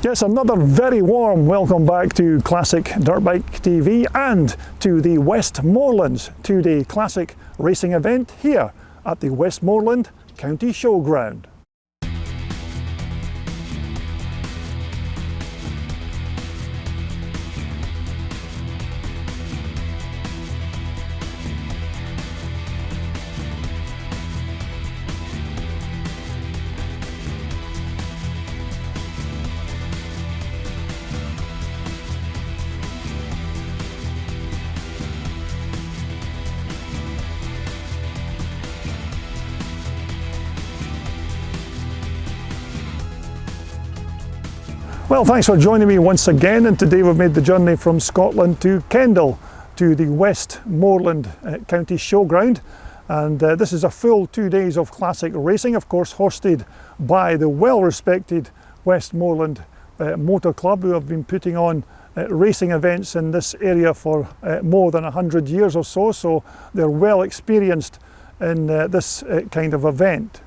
Yes, another very warm welcome back to Classic Dirtbike TV and to the Westmoreland 2-day classic racing event here at the Westmoreland County Showground. Well, thanks for joining me once again, and today we've made the journey from Scotland to Kendal to the Westmoreland County Showground, and this is a full 2 days of classic racing, of course hosted by the well-respected Westmoreland Motor Club, who have been putting on racing events in this area for more than 100 years or so, so they're well experienced in this kind of event.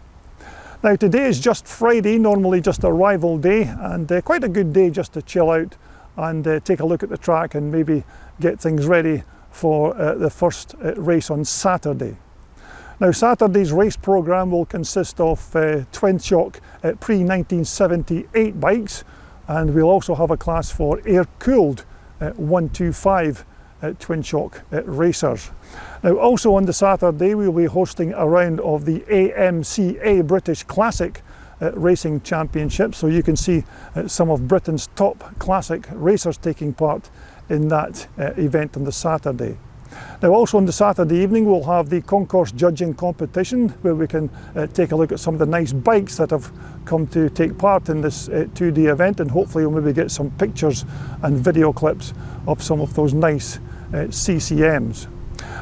Now today is just Friday, normally just a rival day, and quite a good day just to chill out and take a look at the track and maybe get things ready for the first race on Saturday. Now Saturday's race programme will consist of twin shock pre-1978 bikes, and we'll also have a class for air-cooled 125 twin shock racers. Now also on the Saturday we'll be hosting a round of the AMCA British Classic Racing Championship, so you can see some of Britain's top classic racers taking part in that event on the Saturday. Now also on the Saturday evening we'll have the concourse judging competition, where we can take a look at some of the nice bikes that have come to take part in this 2-day event, and hopefully we'll maybe get some pictures and video clips of some of those nice CCMs.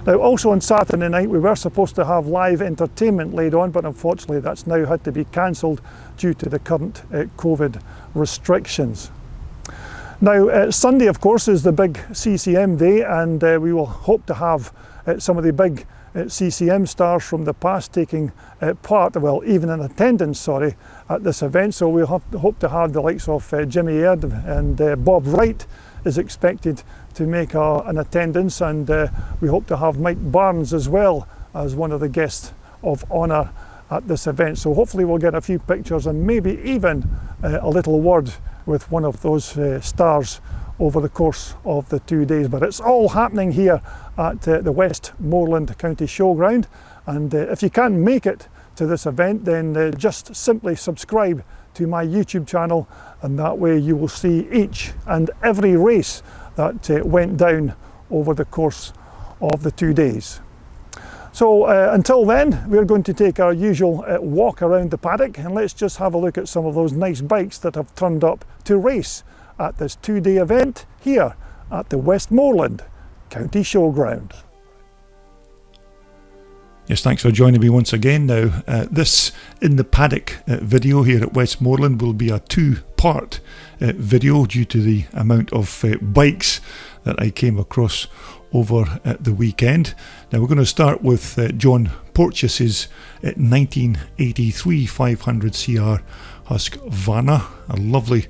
Now also on Saturday night we were supposed to have live entertainment laid on, but unfortunately that's now had to be cancelled due to the current COVID restrictions. Now Sunday of course is the big CCM day, and we will hope to have some of the big CCM stars from the past taking part, well even in attendance, sorry, at this event. So we'll hope to have the likes of Jimmy Aird and Bob Wright is expected to make an attendance, and we hope to have Mike Barnes as well as one of the guests of honour at this event. So hopefully we'll get a few pictures and maybe even a little word with one of those stars over the course of the 2 days. But it's all happening here at the Westmoreland County Showground, and if you can't make it to this event, then just simply subscribe to my YouTube channel, and that way you will see each and every race that went down over the course of the 2 days. So until then, we're going to take our usual walk around the paddock, and let's just have a look at some of those nice bikes that have turned up to race at this 2-day event here at the Westmoreland County Showground. Yes, thanks for joining me once again. Now, this In the Paddock video here at Westmoreland will be a 2-part video due to the amount of bikes that I came across over the weekend. Now we're going to start with John Porteous's 1983 500cr Husqvarna, a lovely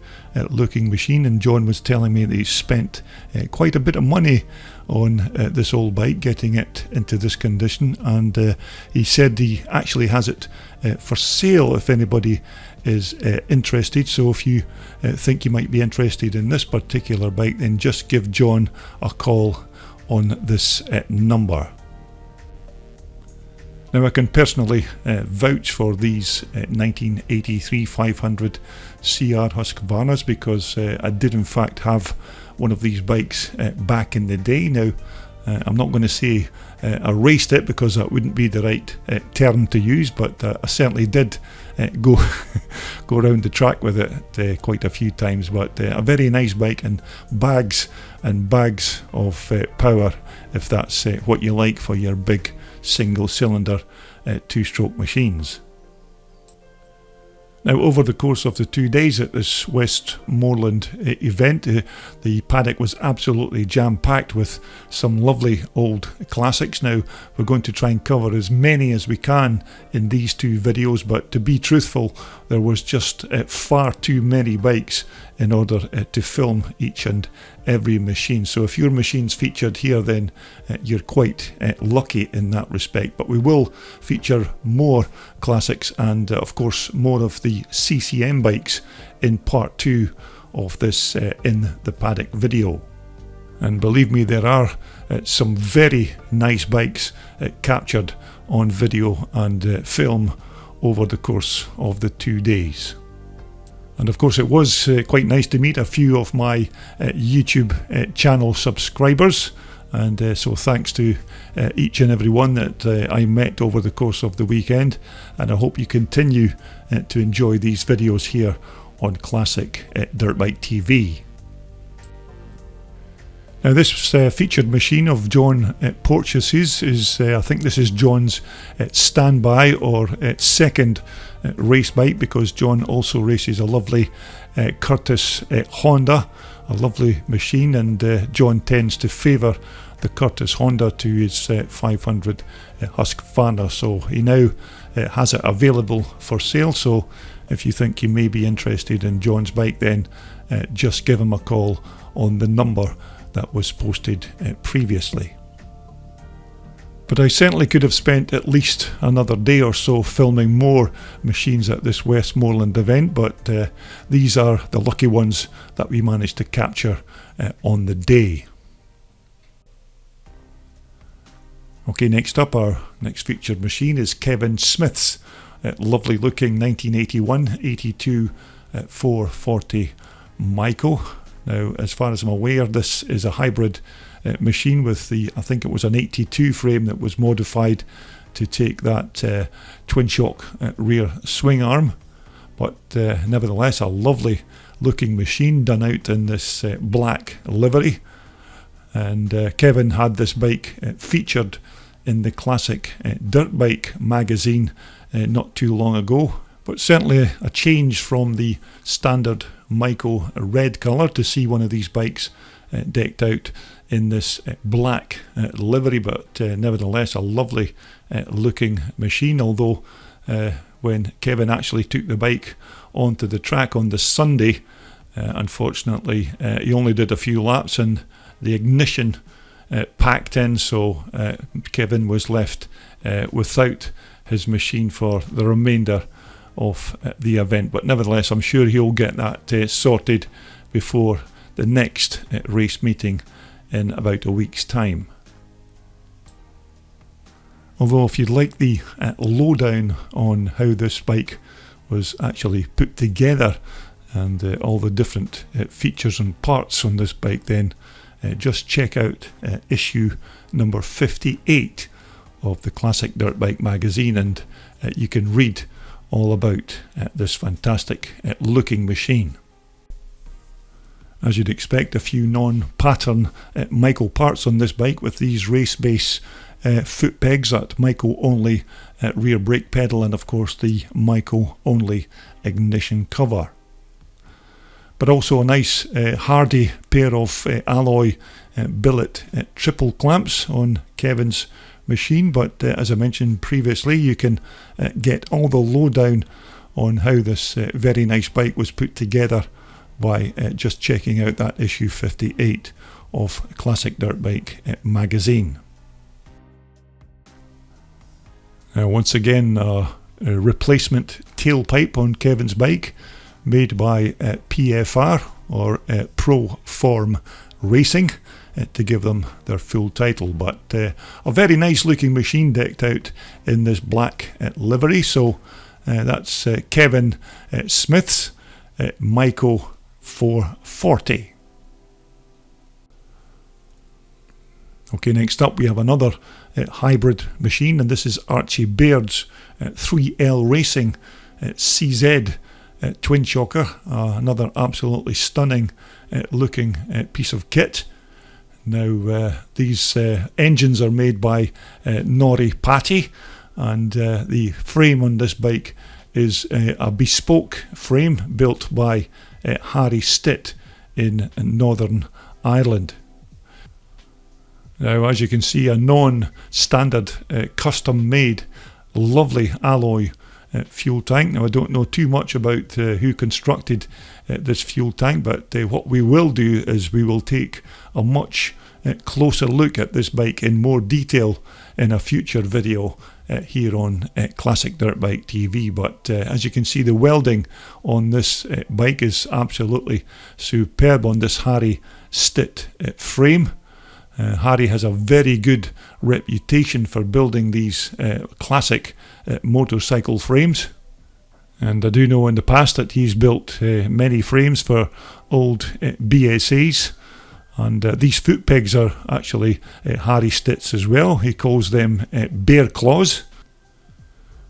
looking machine, and John was telling me that he spent quite a bit of money on this old bike, getting it into this condition, and he said he actually has it for sale if anybody is interested. So if you think you might be interested in this particular bike, then just give John a call on this number. Now I can personally vouch for these 1983 500 CR Husqvarnas, because I did in fact have one of these bikes back in the day. Now I'm not going to say I raced it, because that wouldn't be the right term to use, but I certainly did go around the track with it quite a few times. But a very nice bike, and bags of power, if that's what you like for your big single cylinder 2-stroke machines. Now, over the course of the 2 days at this Westmoreland event, the paddock was absolutely jam-packed with some lovely old classics. Now, we're going to try and cover as many as we can in these 2 videos, but to be truthful, there was just far too many bikes in order to film each and every machine. So if your machine's featured here, then you're quite lucky in that respect. But we will feature more classics and of course more of the CCM bikes in part 2 of this In the Paddock video. And believe me, there are some very nice bikes captured on video and film over the course of the 2 days. And of course it was quite nice to meet a few of my YouTube channel subscribers, and so thanks to each and every one that I met over the course of the weekend, and I hope you continue to enjoy these videos here on Classic Dirt Bike TV. Now this featured machine of John Porteous's is, I think this is John's standby or second race bike, because John also races a lovely Curtis Honda, a lovely machine, and John tends to favour the Curtis Honda to his 500 Husqvarna, so he now has it available for sale. So if you think you may be interested in John's bike, then just give him a call on the number that was posted previously. But I certainly could have spent at least another day or so filming more machines at this Westmoreland event, but these are the lucky ones that we managed to capture on the day. Okay, next up, our next featured machine is Kevin Smith's lovely looking 1981-82 440 Maico. Now, as far as I'm aware, this is a hybrid machine with the, I think it was an 82 frame that was modified to take that twin shock rear swing arm. But nevertheless, a lovely looking machine done out in this black livery. And Kevin had this bike featured in the Classic Dirt Bike magazine not too long ago. But certainly a change from the standard Maico red colour to see one of these bikes decked out in this black livery, but nevertheless a lovely looking machine. Although when Kevin actually took the bike onto the track on the Sunday, unfortunately he only did a few laps and the ignition packed in, so Kevin was left without his machine for the remainder of the event. But nevertheless, I'm sure he'll get that sorted before the next race meeting in about a week's time. Although if you'd like the lowdown on how this bike was actually put together and all the different features and parts on this bike, then just check out issue number 58 of the Classic Dirt Bike magazine, and you can read all about this fantastic looking machine. As you'd expect, a few non-pattern Maico parts on this bike, with these race base foot pegs, that Maico only rear brake pedal, and of course the Maico only ignition cover. But also a nice hardy pair of alloy billet triple clamps on Kevin's machine. But as I mentioned previously, you can get all the lowdown on how this very nice bike was put together by just checking out that issue 58 of Classic Dirt Bike magazine. Now, once again, a replacement tailpipe on Kevin's bike, made by PFR, or Pro Form Racing, to give them their full title. But a very nice looking machine decked out in this black livery. So that's Kevin Smith's Maico 440. Okay, next up we have another hybrid machine, and this is Archie Baird's 3L Racing CZ twin shocker, another absolutely stunning looking piece of kit. Now these engines are made by Nori Patti, and the frame on this bike is a bespoke frame built by Harry Stitt in Northern Ireland. Now, as you can see, a non-standard custom-made lovely alloy fuel tank. Now, I don't know too much about who constructed this fuel tank, but what we will do is we will take a much closer look at this bike in more detail in a future video here on Classic Dirt Bike TV. But as you can see, the welding on this bike is absolutely superb on this Harry Stitt frame. Harry has a very good reputation for building these classic motorcycle frames, and I do know in the past that he's built many frames for old BSAs, and these foot pegs are actually Harry Stitt's as well. He calls them bear claws,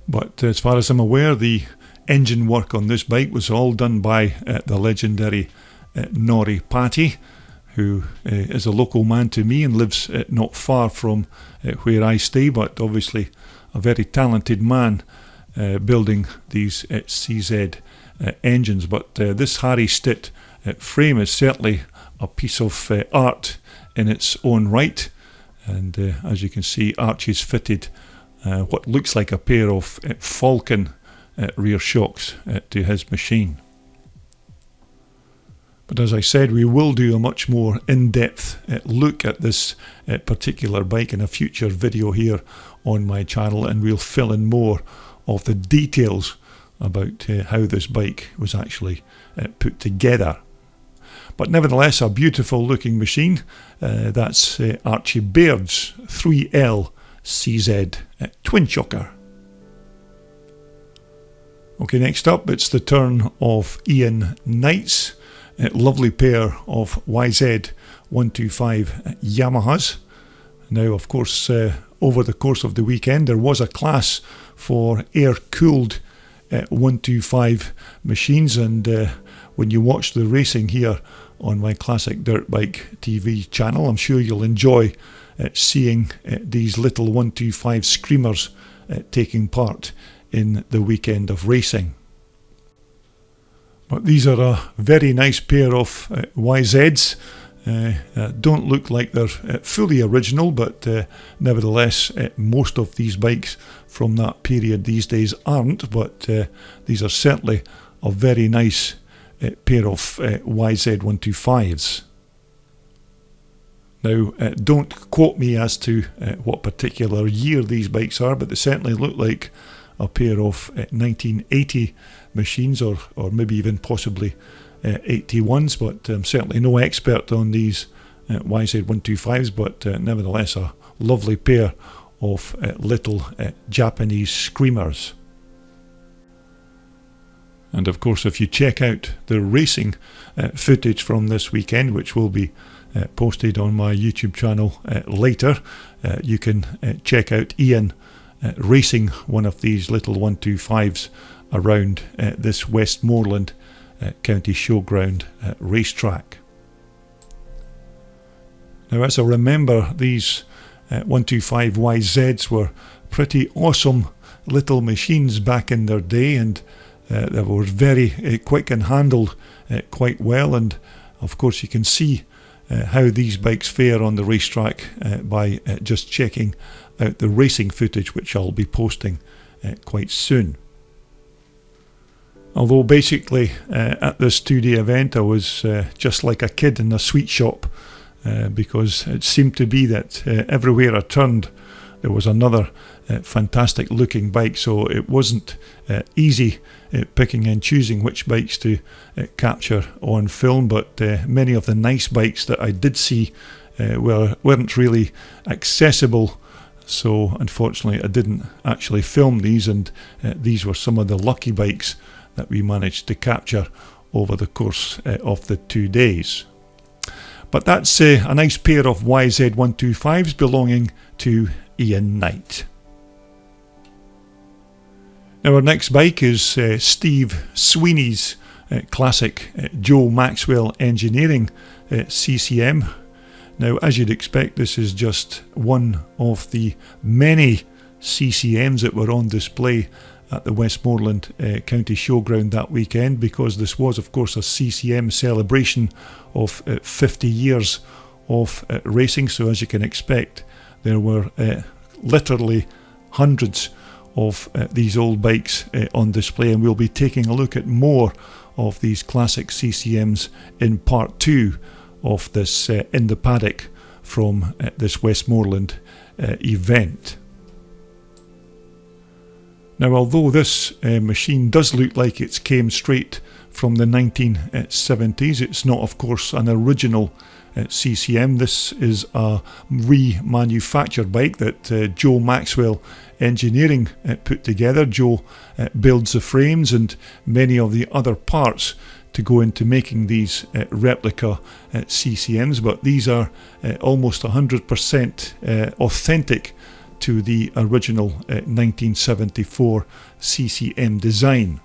but as far as I'm aware, the engine work on this bike was all done by the legendary Norrie Patty, who is a local man to me and lives not far from where I stay, but obviously a very talented man building these CZ engines. But this Harry Stitt frame is certainly a piece of art in its own right, and as you can see, Archie's fitted what looks like a pair of Falcon rear shocks to his machine. But as I said, we will do a much more in-depth look at this particular bike in a future video here on my channel, and we'll fill in more of the details about how this bike was actually put together. But nevertheless, a beautiful looking machine. That's Archie Baird's 3L CZ twin shocker. Okay, next up it's the turn of Ian Knight's lovely pair of YZ125 Yamahas. Now, of course, over the course of the weekend there was a class for air-cooled 125 machines, and when you watch the racing here on my Classic Dirt Bike TV channel, I'm sure you'll enjoy seeing these little 125 screamers taking part in the weekend of racing. But these are a very nice pair of YZs. Don't look like they're fully original, but nevertheless most of these bikes from that period these days aren't, but these are certainly a very nice pair of YZ125s. Now, don't quote me as to what particular year these bikes are, but they certainly look like a pair of 1980 machines, or maybe even possibly 81s, but I'm certainly no expert on these YZ125s, but nevertheless a lovely pair of little Japanese screamers. And of course, if you check out the racing footage from this weekend, which will be posted on my YouTube channel later, you can check out Ian racing one of these little 125s around this Westmoreland County Showground racetrack. Now, as I remember, these 125 YZs were pretty awesome little machines back in their day, and they were very quick and handled quite well. And of course you can see how these bikes fare on the racetrack by just checking out the racing footage, which I'll be posting quite soon. Although basically at this 2-day event I was just like a kid in a sweet shop, because it seemed to be that everywhere I turned there was another fantastic looking bike, so it wasn't easy picking and choosing which bikes to capture on film, but many of the nice bikes that I did see weren't really accessible, so unfortunately I didn't actually film these, and these were some of the lucky bikes that we managed to capture over the course of the 2 days. But that's a nice pair of YZ125s belonging to Ian Knight. Now our next bike is Steve Sweeney's classic Joe Maxwell Engineering CCM. Now, as you'd expect, this is just one of the many CCMs that were on display at the Westmoreland County Showground that weekend, because this was of course a CCM celebration of 50 years of racing. So as you can expect, there were literally hundreds of these old bikes on display, and we'll be taking a look at more of these classic CCMs in part 2 of this In the Paddock from this Westmoreland event. Now, although this machine does look like it came straight from the 1970s, it's not of course an original CCM. This is a remanufactured bike that Joe Maxwell Engineering put together. Joe builds the frames and many of the other parts to go into making these replica CCMs, but these are almost 100% authentic to the original 1974 CCM design.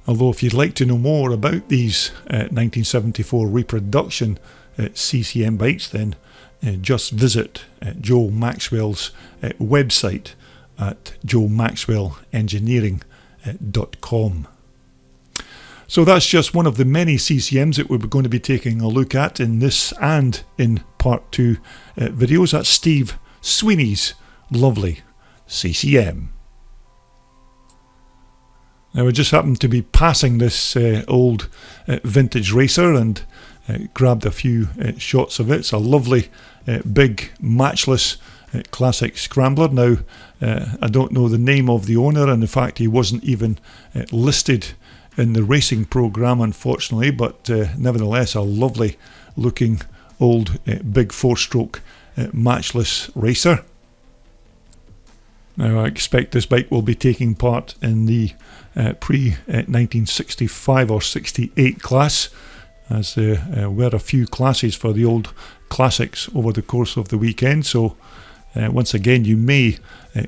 Although if you'd like to know more about these 1974 reproduction CCM bikes, then just visit Joe Maxwell's website at joemaxwellengineering.com. So that's just one of the many CCMs that we're going to be taking a look at in this and in part 2 videos. That's Steve Sweeney's lovely CCM. Now, I just happened to be passing this old vintage racer and grabbed a few shots of it. It's a lovely big Matchless classic scrambler. Now, I don't know the name of the owner, and in fact he wasn't even listed in the racing program, unfortunately, but nevertheless a lovely looking old big 4-stroke Matchless racer. Now, I expect this bike will be taking part in the pre-1965 or 68 class, as there were a few classes for the old classics over the course of the weekend. So once again, you may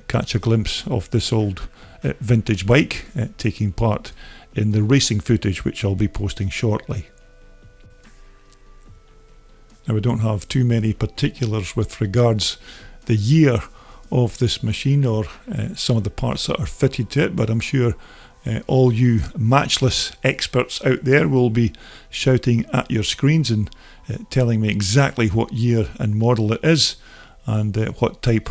catch a glimpse of this old vintage bike taking part in the racing footage, which I'll be posting shortly. Now, we don't have too many particulars with regards the year of this machine or some of the parts that are fitted to it, but I'm sure all you Matchless experts out there will be shouting at your screens and telling me exactly what year and model it is and what type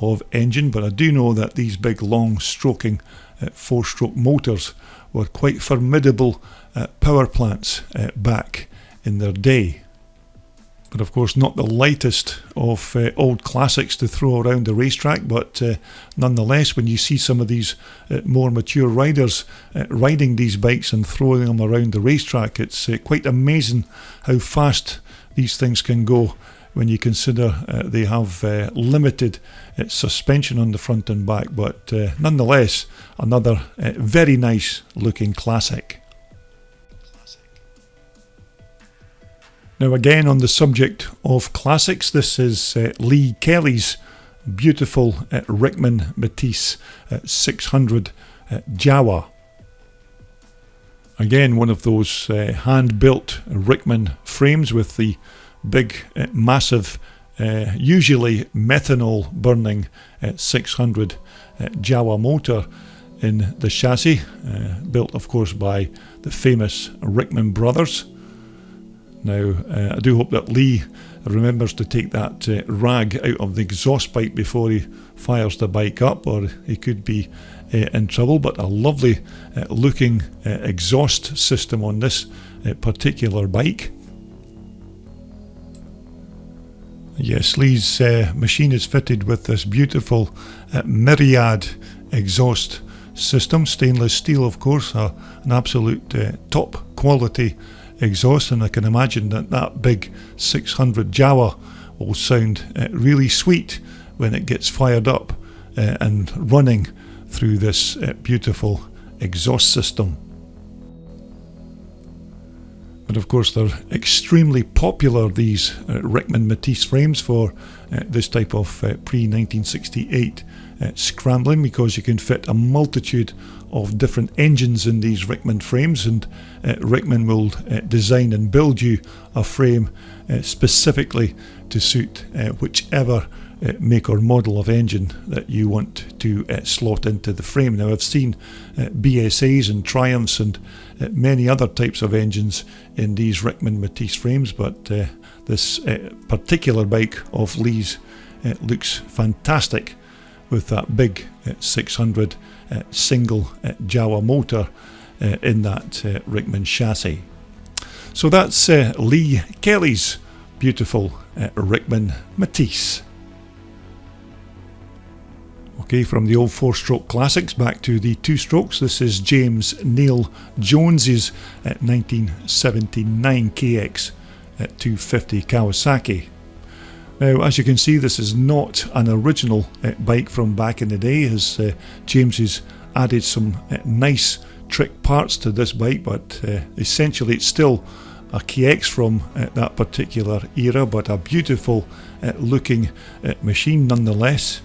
of engine. But I do know that these big long stroking 4-stroke motors were quite formidable power plants back in their day. But of course not the lightest of old classics to throw around the racetrack, but nonetheless, when you see some of these more mature riders riding these bikes and throwing them around the racetrack, it's quite amazing how fast these things can go when you consider they have limited suspension on the front and back. But nonetheless, another very nice looking classic. Now, again, on the subject of classics, this is Lee Kelly's beautiful Rickman Matisse 600 Jawa. Again, one of those hand-built Rickman frames with the big, massive, usually methanol burning 600 Jawa motor in the chassis, built of course by the famous Rickman brothers. Now, I do hope that Lee remembers to take that rag out of the exhaust pipe before he fires the bike up, or he could be in trouble. But a lovely looking exhaust system on this particular bike. Yes, Lee's machine is fitted with this beautiful Myriad exhaust system, stainless steel of course, an absolute top quality exhaust, and I can imagine that that big 600 Jawa will sound really sweet when it gets fired up and running through this beautiful exhaust system. But of course they're extremely popular, these Rickman Matisse frames, for this type of pre-1968 scrambling, because you can fit a multitude of different engines in these Rickman frames, and Rickman will design and build you a frame specifically to suit whichever make or model of engine that you want to slot into the frame. Now I've seen BSAs and Triumphs and many other types of engines in these Rickman Matisse frames, but this particular bike of Lee's looks fantastic with that big 600 single Jawa motor in that Rickman chassis. So that's Lee Kelly's beautiful Rickman Matisse. Okay, from the old 4-stroke classics back to the 2-strokes. This is James Neil Jones's 1979 KX 250 Kawasaki. Now, as you can see, this is not an original bike from back in the day, as James has added some nice trick parts to this bike, but essentially it's still a KX from that particular era, but a beautiful looking machine nonetheless.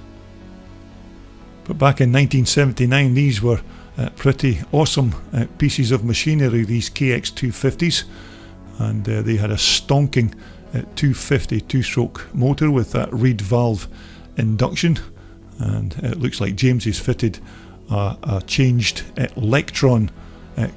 But back in 1979, these were pretty awesome pieces of machinery, these KX 250s, and they had a stonking 250 2-stroke motor with that reed valve induction, and it looks like James has fitted a changed Electron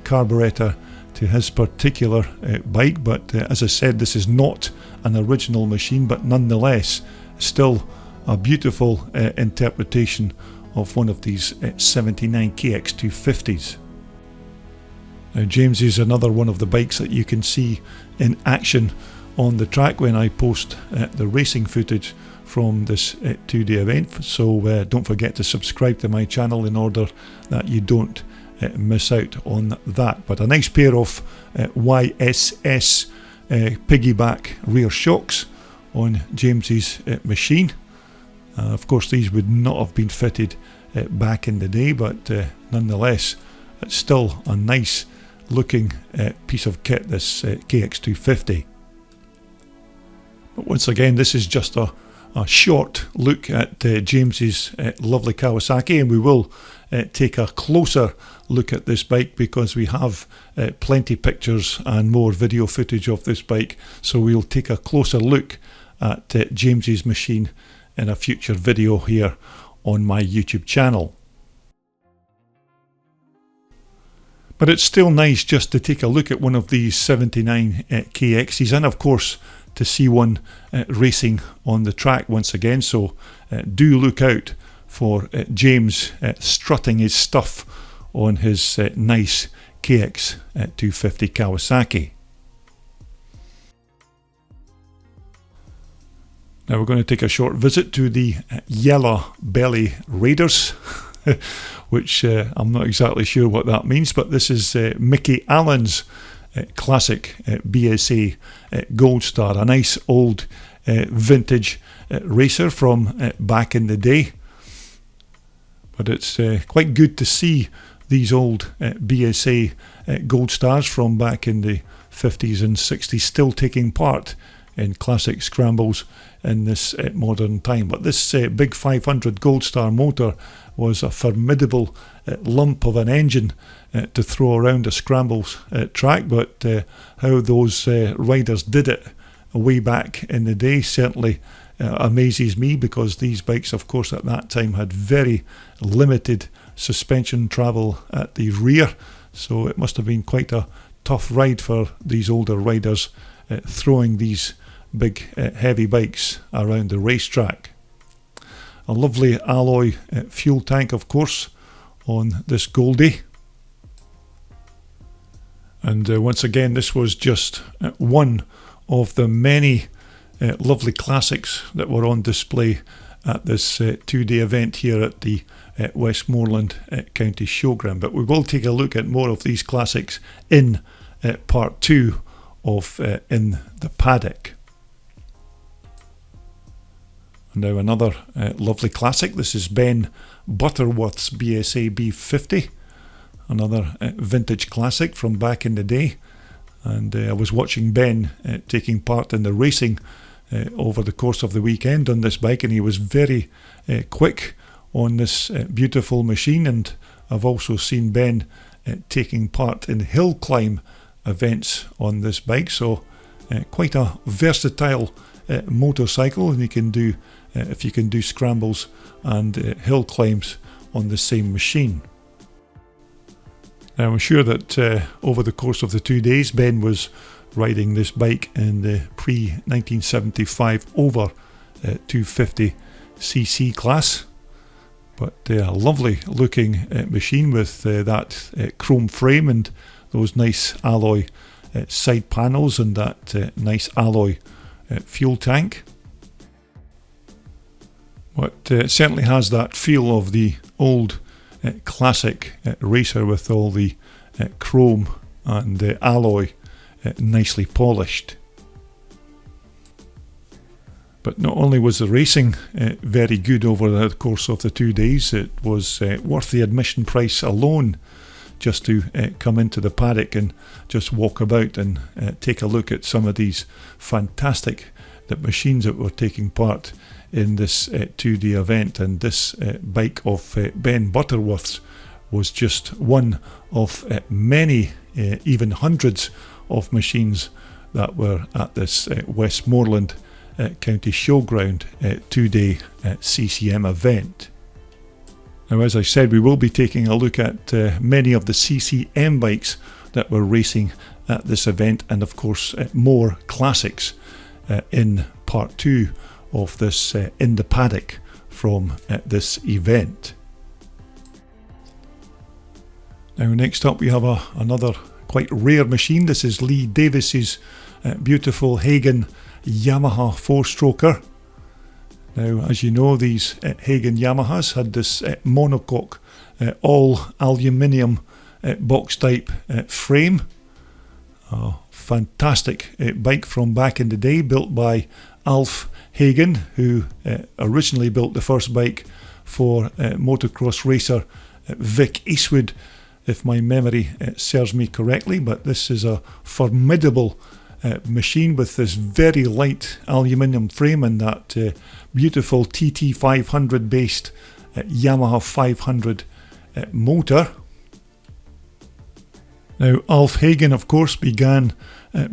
carburetor to his particular bike. But as I said, this is not an original machine, but nonetheless still a beautiful interpretation of one of these 79 KX 250s. Now James is another one of the bikes that you can see in action on the track when I post the racing footage from this 2-day event, so don't forget to subscribe to my channel in order that you don't miss out on that. But a nice pair of YSS piggyback rear shocks on James's machine. Of course, these would not have been fitted back in the day, but nonetheless it's still a nice looking piece of kit, this KX250. But once again, this is just a short look at James's lovely Kawasaki, and we will take a closer look at this bike because we have plenty pictures and more video footage of this bike, so we'll take a closer look at James's machine in a future video here on my YouTube channel. But it's still nice just to take a look at one of these 79 KXs, and of course to see one racing on the track once again, so do look out for James strutting his stuff on his nice KX 250 Kawasaki. Now we're going to take a short visit to the Yellow Belly Raiders, which I'm not exactly sure what that means, but this is Micky Allan's classic BSA Gold Star, a nice old vintage racer from back in the day. But it's quite good to see these old BSA Gold Stars from back in the 50s and 60s still taking part in classic scrambles in this modern time. But this big 500 Gold Star motor was a formidable lump of an engine to throw around a scrambles track, but how those riders did it way back in the day certainly amazes me, because these bikes of course at that time had very limited suspension travel at the rear, so it must have been quite a tough ride for these older riders throwing these big heavy bikes around the racetrack. A lovely alloy fuel tank of course on this Goldie, and once again this was just one of the many lovely classics that were on display at this 2-day event here at the Westmoreland County Showground. But we will take a look at more of these classics in part 2 of In the Paddock. Now another lovely classic. This is Ben Butterworth's BSA B50, another vintage classic from back in the day. And I was watching Ben taking part in the racing over the course of the weekend on this bike, and he was very quick on this beautiful machine. And I've also seen Ben taking part in hill climb events on this bike, so quite a versatile motorcycle, and you can do if you can do scrambles and hill climbs on the same machine. Now I'm sure that over the course of the 2 days Ben was riding this bike in the pre-1975 over 250cc class, but a lovely looking machine with that chrome frame and those nice alloy side panels and that nice alloy fuel tank. But it certainly has that feel of the old classic racer with all the chrome and alloy nicely polished. But not only was the racing very good over the course of the 2 days, it was worth the admission price alone just to come into the paddock and just walk about and take a look at some of these fantastic machines that were taking part in this 2-day event. And this bike of Ben Butterworth's was just one of many, even hundreds of machines that were at this Westmoreland County Showground 2-day CCM event. Now, as I said, we will be taking a look at many of the CCM bikes that were racing at this event, and of course more classics in part 2 of this In the Paddock from this event. Now next up we have another quite rare machine. This is Lee Davis's beautiful Hagon Yamaha 4-stroker. Now, as you know, these Hagon Yamahas had this monocoque all aluminium box type frame. A fantastic bike from back in the day, built by Alf Hagon, who originally built the first bike for motocross racer Vic Eastwood, if my memory serves me correctly. But this is a formidable machine with this very light aluminium frame and that beautiful TT500 based Yamaha 500 motor. Now, Alf Hagon, of course, began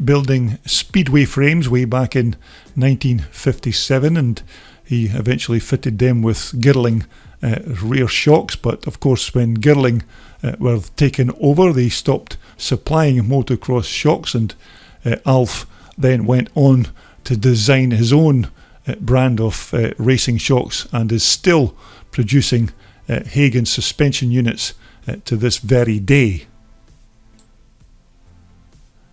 building speedway frames way back in 1957, and he eventually fitted them with Girling rear shocks. But of course, when Girling were taken over, they stopped supplying motocross shocks, and Alf then went on to design his own brand of racing shocks and is still producing Hagon suspension units to this very day.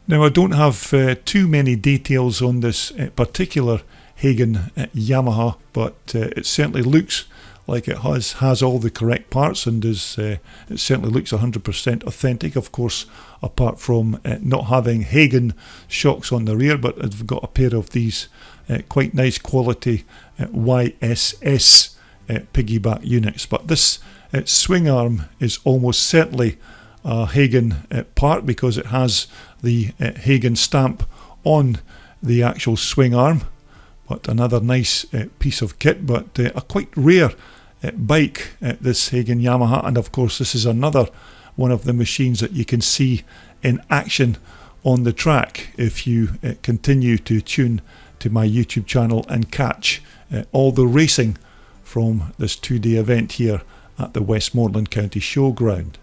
Now, I don't have too many details on this particular Hagon Yamaha, but it certainly looks like it has all the correct parts and is it certainly looks 100% authentic. Of course, apart from not having Hagon shocks on the rear, but I've got a pair of these quite nice quality YSS piggyback units. But this swing arm is almost certainly a Hagon part, because it has the Hagon stamp on the actual swing arm. But another nice piece of kit, but a quite rare bike, this Hagon Yamaha. And of course, this is another one of the machines that you can see in action on the track if you continue to tune to my YouTube channel and catch all the racing from this 2-day event here at the Westmoreland County Showground.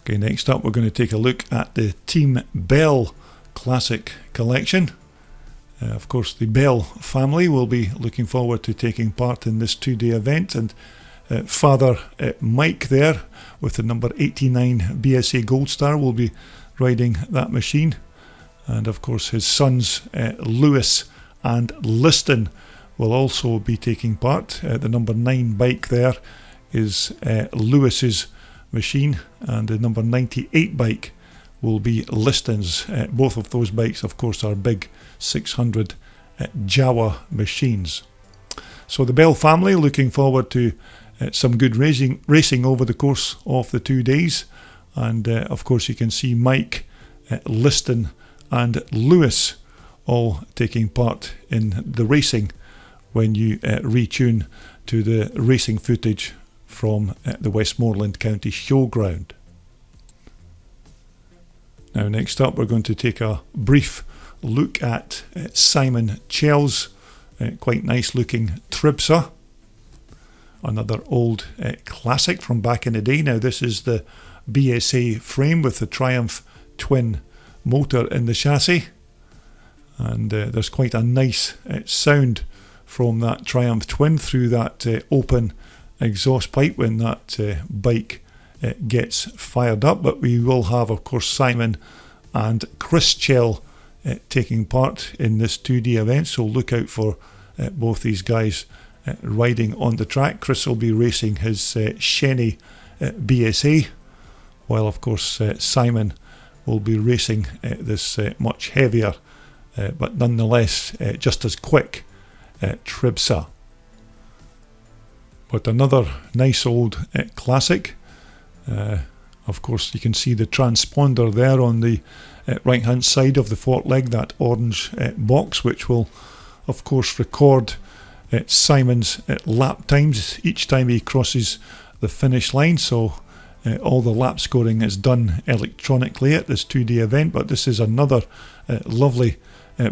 Okay, next up we're going to take a look at the Team Bell Classic Collection. Of course, the Bell family will be looking forward to taking part in this 2-day event, and Father Mike there with the number 89 BSA Gold Star will be riding that machine, and of course his sons Lewis and Liston will also be taking part. The number 9 bike there is Lewis's machine, and the number 98 bike will be Liston's. Both of those bikes, of course, are big 600 Jawa machines. So the Bell family looking forward to some good racing over the course of the 2 days, and of course you can see Mike, Liston and Lewis all taking part in the racing when you retune to the racing footage from the Westmoreland County Showground. Now next up we're going to take a brief look at Simon Chell's quite nice looking Tribsa, another old classic from back in the day. Now this is the BSA frame with the Triumph twin motor in the chassis, and there's quite a nice sound from that Triumph twin through that open exhaust pipe when that bike gets fired up. But we will have, of course, Simon and Chris Chell taking part in this 2D event, so look out for both these guys riding on the track. Chris will be racing his Shenny BSA, while of course Simon will be racing this much heavier but nonetheless just as quick Tribsa. But another nice old classic. Of course you can see the transponder there on the right hand side of the forkleg, that orange box, which will of course record Simon's lap times each time he crosses the finish line. So all the lap scoring is done electronically at this 2D event. But this is another lovely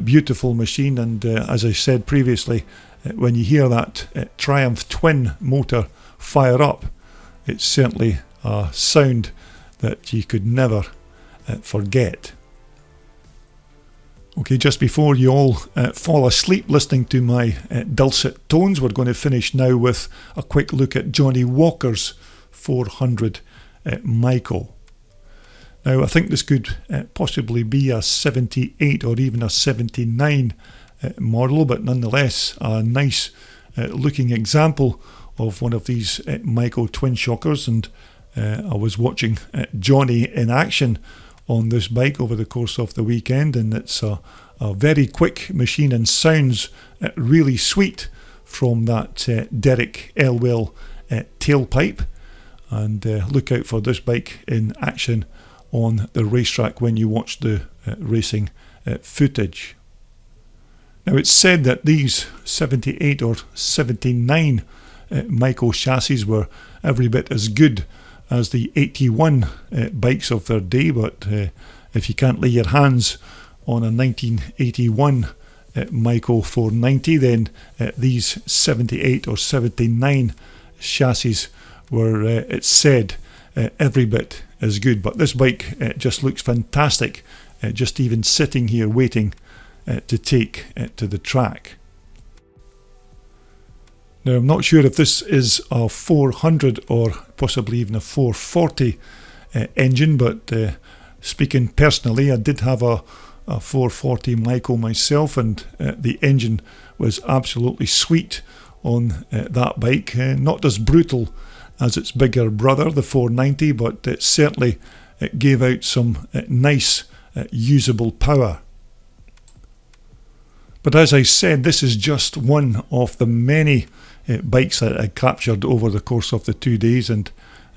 beautiful machine, and as I said previously, when you hear that Triumph twin motor fire up, it's certainly a sound that you could never forget. Okay, just before you all fall asleep listening to my dulcet tones, we're going to finish now with a quick look at Johnny Walker's 400 Maico. Now I think this could possibly be a 78 or even a 79 model, but nonetheless a nice looking example of one of these Maico twin shockers. And I was watching Johnny in action on this bike over the course of the weekend, and it's a very quick machine and sounds really sweet from that Derek Elwell tailpipe. And look out for this bike in action on the racetrack when you watch the racing footage. Now it's said that these 78 or 79 Maico chassis were every bit as good as the 81 bikes of their day, but if you can't lay your hands on a 1981 Maico 490, then these 78 or 79 chassis were, it's said, every bit as good. But this bike just looks fantastic, just even sitting here waiting to take to the track. Now I'm not sure if this is a 400 or possibly even a 440 engine, but speaking personally, I did have a 440 Maico myself, and the engine was absolutely sweet on that bike. Not as brutal as its bigger brother, the 490, but it certainly gave out some nice usable power. But as I said, this is just one of the many bikes that I captured over the course of the 2 days, and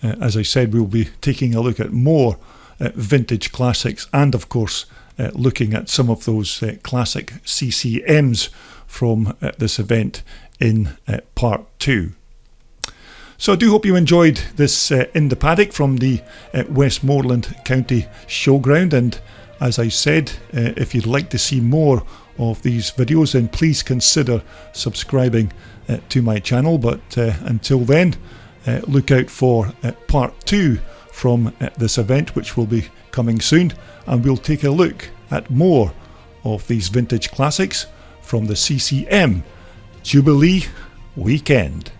as I said, we'll be taking a look at more vintage classics, and of course looking at some of those classic CCMs from this event in part 2. So I do hope you enjoyed this in the paddock from the Westmoreland County Showground, and as I said, if you'd like to see more of these videos, then please consider subscribing to my channel. But until then, look out for part 2 from this event, which will be coming soon, and we'll take a look at more of these vintage classics from the CCM Jubilee weekend.